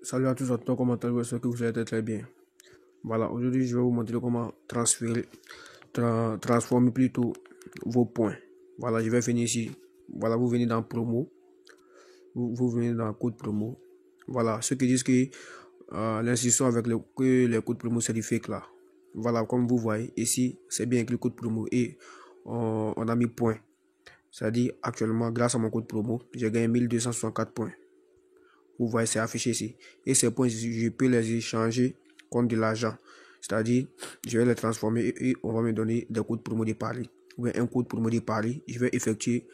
Salut à tous, comment allez-vous? J'espère que vous allez très bien. Voilà, aujourd'hui je vais vous montrer comment transformer plutôt vos points. Voilà, je vais venir ici. Voilà, vous venez dans promo. Vous venez dans code promo. Voilà, ceux qui disent que l'instruction avec que les codes promo c'est du fake là. Voilà, comme vous voyez ici, c'est bien écrit code promo et on a mis points. C'est-à-dire actuellement, grâce à mon code promo, j'ai gagné 1264 points. Vous voyez, c'est affiché ici. Et ces points, je peux les échanger contre de l'argent. C'est-à-dire, je vais les transformer et on va me donner des codes promo de Paris. Ou bien un code promo de Paris. Je vais effectuer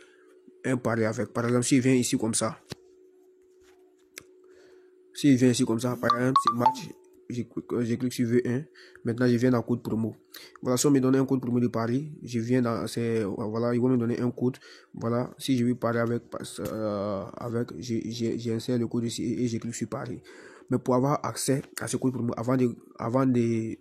un pari avec. Par exemple, s'il vient ici comme ça. S'il vient ici comme ça, par exemple, c'est match. Je clique sur V1. Maintenant, je viens dans code promo. Voilà, si on me donne un code promo de Paris, je viens dans. Voilà, ils vont me donner un code. Voilà, si je veux parler j'insère le code ici et je clique sur Paris. Mais pour avoir accès à ce code promo, avant de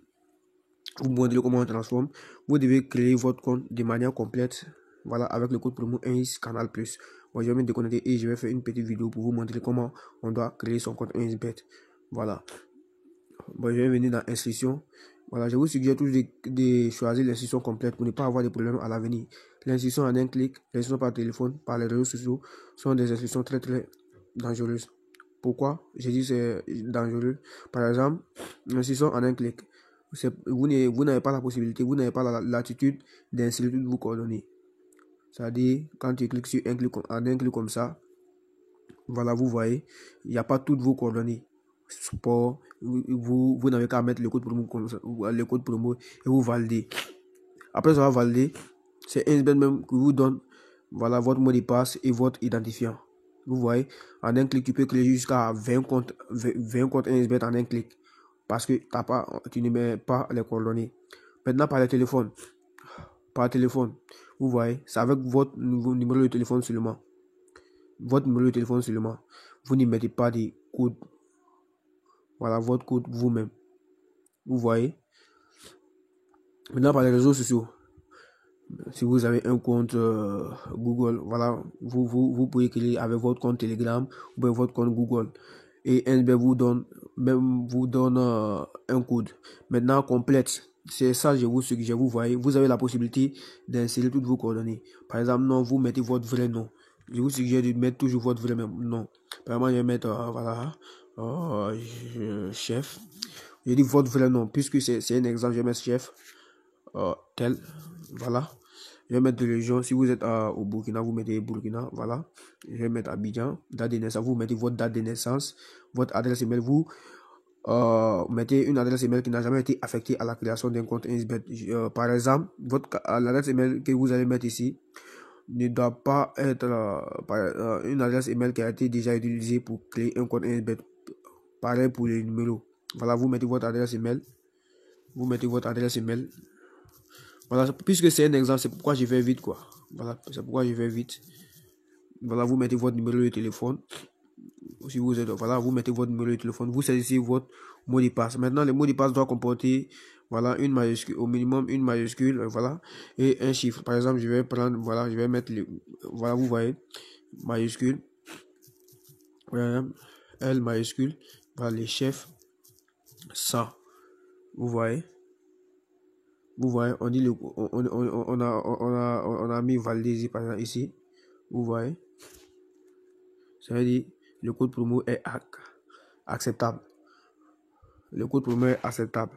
vous montrer comment on transforme, vous devez créer votre compte de manière complète. Voilà, avec le code promo 1 Canal Plus. Moi, je vais me déconnecter et je vais faire une petite vidéo pour vous montrer comment on doit créer son compte 1xBet. Voilà. Bon, je vais venir dans instruction. Voilà, je vous suggère toujours de choisir l'instruction complète pour ne pas avoir de problèmes à l'avenir. L'instruction en un clic, l'instruction par téléphone, par les réseaux sociaux sont des instructions très dangereuses. Pourquoi? J'ai dit c'est dangereux. Par exemple, l'instruction en un clic. Vous n'avez pas la possibilité, vous n'avez pas la latitude d'insérer toutes vos coordonnées. C'est-à-dire, quand tu cliques sur un clic comme ça, voilà, vous voyez, il n'y a pas toutes vos coordonnées. Sport, vous n'avez qu'à mettre le code promo et vous validez. Après avoir validé, c'est 1xBet même qui vous donne voilà, votre mot de passe et votre identifiant. Vous voyez, en un clic, tu peux créer jusqu'à 20 comptes 1xBet en un clic. Parce que tu ne mets pas les coordonnées. Maintenant, par téléphone, vous voyez, c'est avec votre numéro de téléphone seulement. Votre numéro de téléphone seulement. Vous ne mettez pas de code. Voilà, votre code vous-même. Vous voyez. Maintenant, par les réseaux sociaux. Si vous avez un compte Google, voilà, vous pouvez créer avec votre compte Telegram ou bien votre compte Google. Et NB vous donne un code. Maintenant, complète. C'est ça, je vous suggère. Vous voyez, vous avez la possibilité d'insérer toutes vos coordonnées. Par exemple, non, vous mettez votre vrai nom. Je vous suggère de mettre toujours votre vrai nom. Par exemple, je vais mettre, chef. Je dis votre vrai nom, puisque c'est un exemple, je vais mettre chef, tel, voilà. Je vais mettre de région. Si vous êtes au Burkina, vous mettez Burkina, voilà. Je vais mettre Abidjan, date de naissance. Vous mettez votre date de naissance, votre adresse email. Vous mettez une adresse email qui n'a jamais été affectée à la création d'un compte 1xBet. Par exemple, l'adresse email que vous allez mettre ici ne doit pas être une adresse email qui a été déjà utilisée pour créer un compte 1xBet. Pareil pour les numéros. Voilà, vous mettez votre adresse email. Voilà, puisque c'est un exemple, c'est pourquoi je vais vite, quoi. Voilà, c'est pourquoi je vais vite. Voilà, vous mettez votre numéro de téléphone. Si vous êtes, voilà, vous mettez votre numéro de téléphone. Vous saisissez votre mot de passe. Maintenant, le mot de passe doit comporter, voilà, une majuscule, au minimum une majuscule, voilà, et un chiffre. Par exemple, je vais prendre, voilà, je vais mettre, voilà, vous voyez, majuscule, voilà, L majuscule, voilà, les chefs, 100. Vous voyez. Vous voyez, on dit on a mis validé ici, par exemple, ici. Vous voyez. Ça veut dire le code promo est acceptable. Le code promo est acceptable.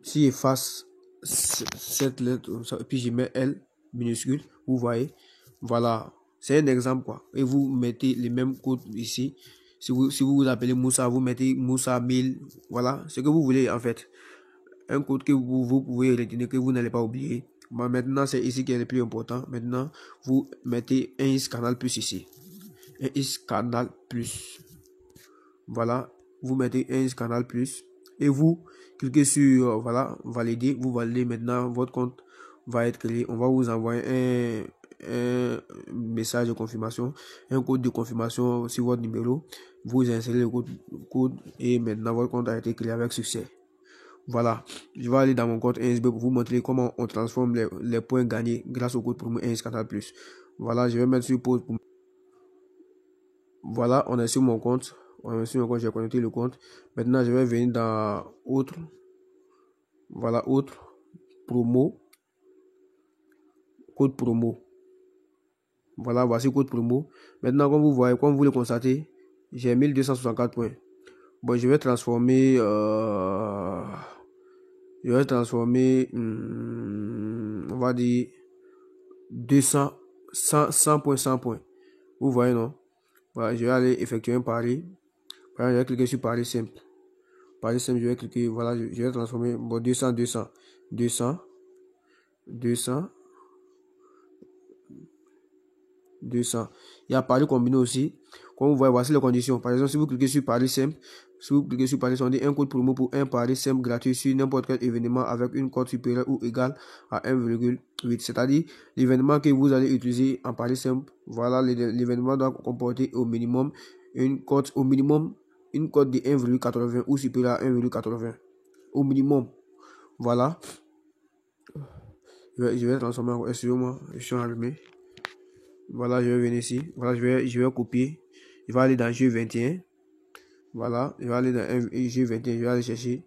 Si j'efface cette lettre, et puis je mets L minuscule, vous voyez. Voilà. C'est un exemple, quoi. Et vous mettez les mêmes codes ici. Si vous appelez Moussa, vous mettez Moussa 1000. Voilà. Ce que vous voulez, en fait. Un code que vous pouvez retenir, que vous n'allez pas oublier. Bon, maintenant, c'est ici qui est le plus important. Maintenant, vous mettez un Canal Plus ici. Un Canal Plus. Voilà. Vous mettez un Canal Plus. Et vous cliquez sur, voilà, valider. Vous validez maintenant. Votre compte va être créé. On va vous envoyer un message de confirmation. Un code de confirmation sur votre numéro. Vous insérez le code et maintenant, votre compte a été créé avec succès. Voilà, je vais aller dans mon compte 1xBet pour vous montrer comment on transforme les points gagnés grâce au code promo 1 Canal Plus. Voilà, je vais mettre sur pause. Voilà, on est sur mon compte. Sur mon compte, j'ai connecté le compte. Maintenant, je vais venir dans autre. Voilà, autre. Promo. Code promo. Voilà, voici code promo. Maintenant, comme vous voyez, comme vous le constatez, j'ai 1264 points. Bon, je vais transformer, on va dire 200, 100 points, 100 points. Vous voyez, non? Voilà, je vais aller effectuer un pari. Voilà, je vais cliquer sur pari simple. Pari simple, je vais cliquer, voilà, je vais transformer, bon, 200, 200, 200, 200, 200. Il y a pari combiné aussi. Comme vous voyez, voici les conditions. Par exemple, si vous cliquez sur pari simple, si vous cliquez sur pari simple, on dit un code promo pour un pari simple gratuit sur n'importe quel événement avec une cote supérieure ou égale à 1,8. C'est-à-dire l'événement que vous allez utiliser en pari simple. Voilà, l'événement doit comporter au minimum une cote de 1,80 ou supérieure à 1,80. Au minimum. Voilà. Je vais transformer. Excusez-moi, je suis allumé. Voilà, je vais venir ici. Voilà, je vais copier. Je vais aller dans G21. Voilà, je vais aller dans G21. Je vais aller chercher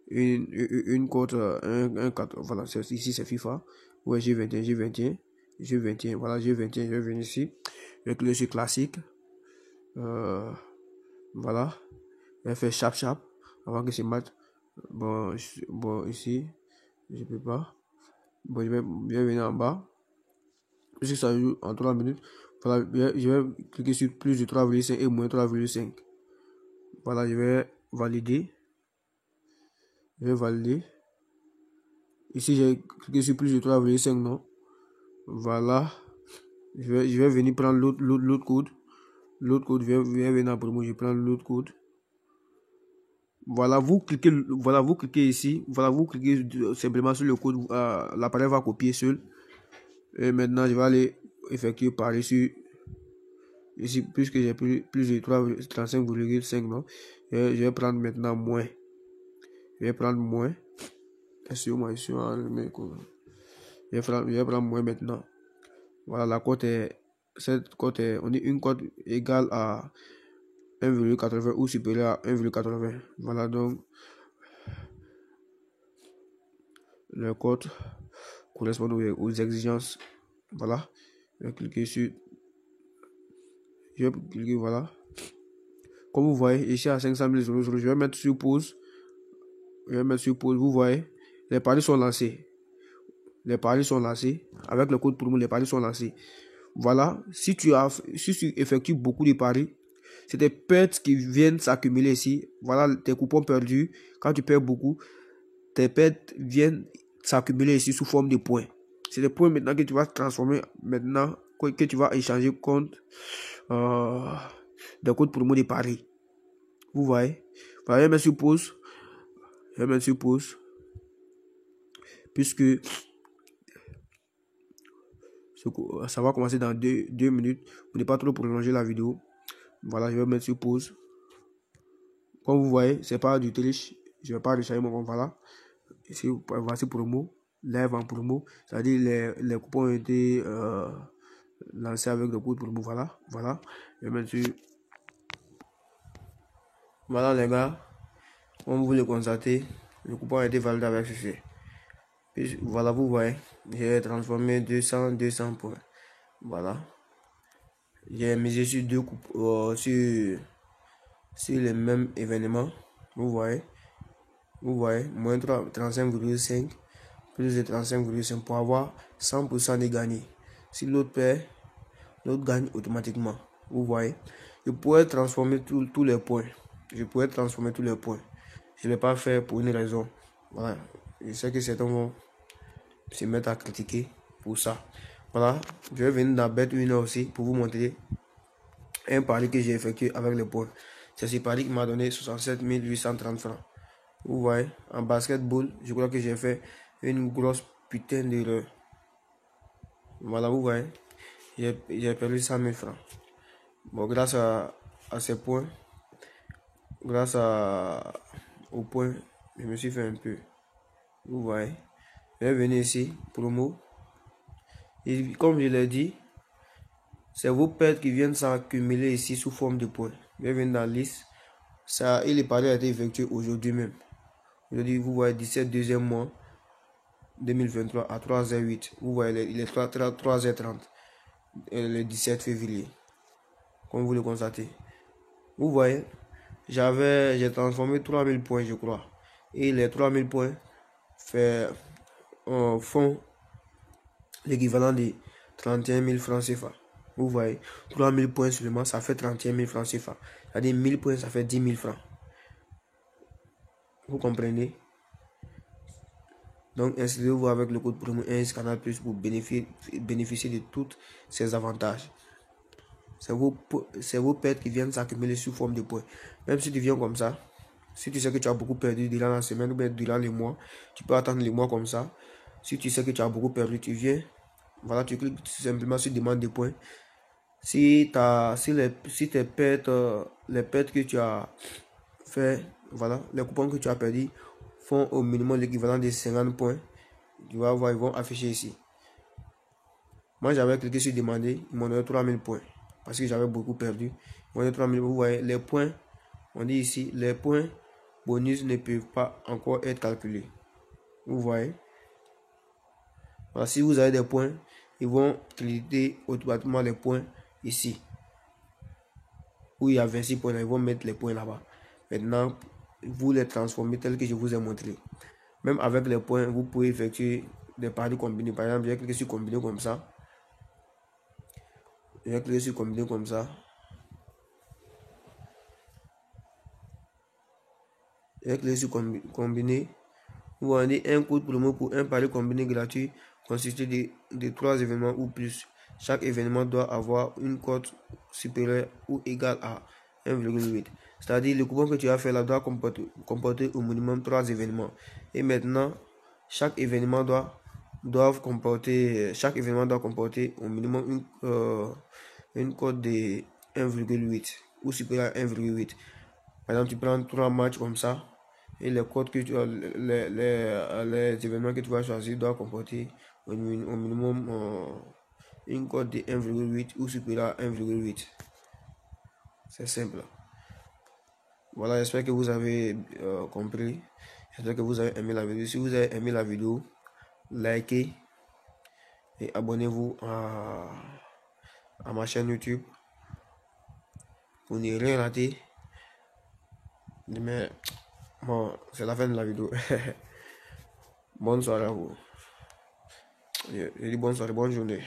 une code, un 4. Voilà, ici c'est FIFA. Ouais, G21. Voilà, G21. Je vais venir ici. Je vais cliquer sur classique. Voilà. Je vais faire chap avant que c'est mat. Bon, ici, je peux pas. Bon, je vais venir en bas. Puisque ça joue en 3 minutes. Voilà, je vais cliquer sur plus de 3,5 et moins 3,5. Voilà, je vais valider. Ici, j'ai cliqué sur plus de 3,5, non? Voilà. Je vais venir prendre l'autre code. L'autre code, je vais venir en promo, je prends l'autre code. Voilà, vous cliquez ici. Voilà, vous cliquez simplement sur le code. L'appareil va copier seul. Et maintenant, je vais aller effectuer par ici. Ici, puisque j'ai plus de 35,5, non? Je vais prendre maintenant moins. Je vais prendre moins. Excusez-moi, je vais prendre moins maintenant. Voilà, la cote est. Cette cote est. On dit une cote égale à 1,80 ou supérieure à 1,80. Voilà donc. Le code correspond aux exigences. Voilà. Je vais cliquer sur. Voilà. Comme vous voyez, ici à 500 000 euros, je vais mettre sur pause. Vous voyez, les paris sont lancés. Avec le code promo, les paris sont lancés. Voilà, si tu effectues beaucoup de paris, c'est des pertes qui viennent s'accumuler ici. Voilà tes coupons perdus. Quand tu perds beaucoup, tes pertes viennent s'accumuler ici sous forme de points. C'est des points maintenant que tu vas transformer maintenant, que tu vas échanger contre des codes promo de paris. Vous voyez, voilà, je vais mettre sur pause. Puisque ça va commencer dans 2 minutes. Pour ne pas trop prolonger la vidéo. Voilà, je vais mettre sur pause. Comme vous voyez, c'est pas du triche. Je vais pas recharger mon compte. Voilà. Ici, voici promo. Live en promo. C'est-à-dire les coupons ont été lancés avec le code promo. Voilà. Voilà. Je vais mettre sur. Voilà les gars. Comme vous le constatez, le coupon a été validé avec succès. Puis, voilà, vous voyez. J'ai transformé 200 points. Voilà. J'ai misé sur deux coupons. Sur les mêmes événements. Vous voyez, moins 35,5 plus de 35,5 pour avoir 100% de gagné. Si l'autre perd, l'autre gagne automatiquement. Vous voyez, je pourrais transformer tous les points. Je ne l'ai pas fait pour une raison. Voilà, je sais que certains vont se mettre à critiquer pour ça. Voilà, je vais venir dans Bet1 aussi pour vous montrer un pari que j'ai effectué avec les points. C'est ce pari qui m'a donné 67 830 francs. Vous voyez, en basketball, je crois que j'ai fait une grosse putain d'erreur. Voilà, vous voyez, j'ai perdu 100 000 francs. Bon, grâce à ces points, aux points, je me suis fait un peu. Vous voyez, je vais venir ici, promo. Et comme je l'ai dit, c'est vos pertes qui viennent s'accumuler ici sous forme de points. Bienvenue dans la liste. Ça, et le pari a été effectué aujourd'hui même. Aujourd'hui, vous voyez 17 deuxième mois 2023 à 3h08. Vous voyez, il est 3h30 le 17 février. Comme vous le constatez. Vous voyez, j'ai transformé 3000 points, je crois. Et les 3000 points font l'équivalent de 31 000 francs CFA. Vous voyez, 3000 points seulement, ça fait 31 000 francs CFA. C'est-à-dire 1000 points, ça fait 10 000 francs. Vous comprenez? Donc, inscrivez-vous avec le code promo 1 Canal Plus pour bénéficier de tous ces avantages. C'est vos pertes qui viennent s'accumuler sous forme de points. Même si tu viens comme ça, si tu sais que tu as beaucoup perdu durant la semaine ou bien durant les mois, tu peux attendre les mois comme ça. Si tu sais que tu as beaucoup perdu, tu viens. Voilà, tu cliques simplement sur demande de points. Si tes pertes, les pertes que tu as fait, voilà, les coupons que tu as perdu font au minimum l'équivalent de 50 points. Tu vas voir, ils vont afficher ici. Moi, j'avais cliqué sur demander, ils m'ont donné 3000 points parce que j'avais beaucoup perdu. Ils m'ont donné 3000. Vous voyez, les points, on dit ici, les points bonus ne peuvent pas encore être calculés. Vous voyez. Alors, si vous avez des points, ils vont cliquer automatiquement les points ici. Où il y a 26 points, ils vont mettre les points là-bas. Maintenant, vous les transformez tels que je vous ai montré. Même avec les points, vous pouvez effectuer des paris combinés. Par exemple, je vais cliquer sur combiner comme ça. Je vais cliquer sur combiner comme ça. Je vais cliquer sur combiner. Vous vendez un code promo pour un pari combiné gratuit constitué de 3 événements ou plus. Chaque événement doit avoir une cote supérieure ou égale à 1,8. C'est-à-dire le coupon que tu as fait là doit comporter au minimum 3 événements. Et maintenant, chaque événement doit comporter au minimum une cote de 1,8 ou supérieure à 1,8. Par exemple, tu prends 3 matchs comme ça. Et les codes que tu as, les événements que tu vas choisir doivent comporter au minimum une cote de 1,8 ou supérieur à 1,8. C'est simple. Voilà, j'espère que vous avez compris. J'espère que vous avez aimé la vidéo. Si vous avez aimé la vidéo, likez et abonnez-vous à ma chaîne YouTube pour ne rien rater. Mais bon, c'est la fin de la vidéo. Bonne soirée à vous. Je dis bonne soirée, bonne journée.